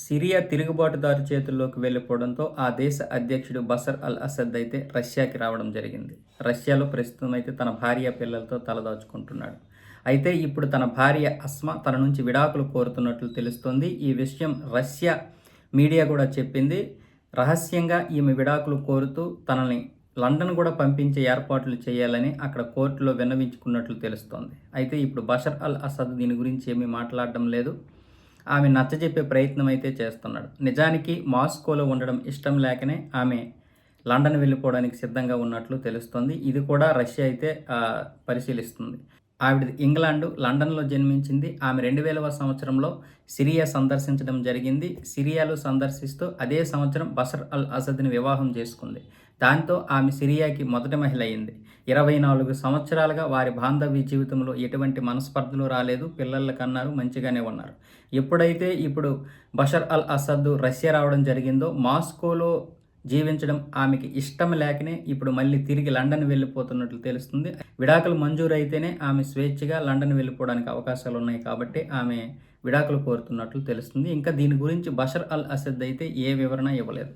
Syria తిరుగుబాటుదారు చేతుల్లోకి వెళ్ళిపోవడంతో ఆ దేశ అధ్యక్షుడు బషర్ అల్ అసద్ అయితే రష్యాకి రావడం జరిగింది. రష్యాలో ప్రస్తుతం అయితే తన భార్య పిల్లలతో తలదాచుకుంటున్నాడు. అయితే ఇప్పుడు తన భార్య అస్మా తన నుంచి విడాకులు కోరుతున్నట్లు తెలుస్తోంది. ఈ విషయం రష్యా మీడియా కూడా చెప్పింది. రహస్యంగా ఈమె విడాకులు కోరుతూ తనని లండన్ కూడా పంపించే ఏర్పాట్లు చేయాలని అక్కడ కోర్టులో విన్నవించుకున్నట్లు తెలుస్తోంది. అయితే ఇప్పుడు బషర్ అల్ అసద్ దీని గురించి ఏమీ మాట్లాడడం లేదు. ఆమె నచ్చజెప్పే ప్రయత్నం అయితే చేస్తున్నాడు. నిజానికి మాస్కోలో ఉండడం ఇష్టం లేకనే ఆమె లండన్ వెళ్ళిపోవడానికి సిద్ధంగా ఉన్నట్లు తెలుస్తోంది. ఇది కూడా రష్యా అయితే పరిశీలిస్తుంది. ఆవిడ ఇంగ్లాండ్, లండన్లో జన్మించింది. ఆమె 2000వ సంవత్సరంలో సిరియా సందర్శించడం జరిగింది. సిరియాలో సందర్శిస్తూ అదే సంవత్సరం బషర్ అల్ అసద్ని వివాహం చేసుకుంది. దాంతో ఆమె సిరియాకి మొదటి మహిళ అయింది. 24 సంవత్సరాలుగా వారి బాంధవ్య జీవితంలో ఎటువంటి మనస్పర్ధలు రాలేదు. పిల్లల కన్నారు, మంచిగానే ఉన్నారు. ఎప్పుడైతే ఇప్పుడు బషర్ అల్ అసద్ రష్యా రావడం జరిగిందో మాస్కోలో జీవించడం ఆమెకి ఇష్టం లేకనే ఇప్పుడు మళ్ళీ తిరిగి లండన్ వెళ్ళిపోతున్నట్లు తెలుస్తుంది. విడాకులు మంజూరైతేనే ఆమె స్వేచ్ఛగా లండన్ వెళ్ళిపోవడానికి అవకాశాలు ఉన్నాయి కాబట్టి ఆమె విడాకులు కోరుతున్నట్లు తెలుస్తుంది. ఇంకా దీని గురించి బషర్ అల్ అసద్ అయితే ఏ వివరణ ఇవ్వలేదు.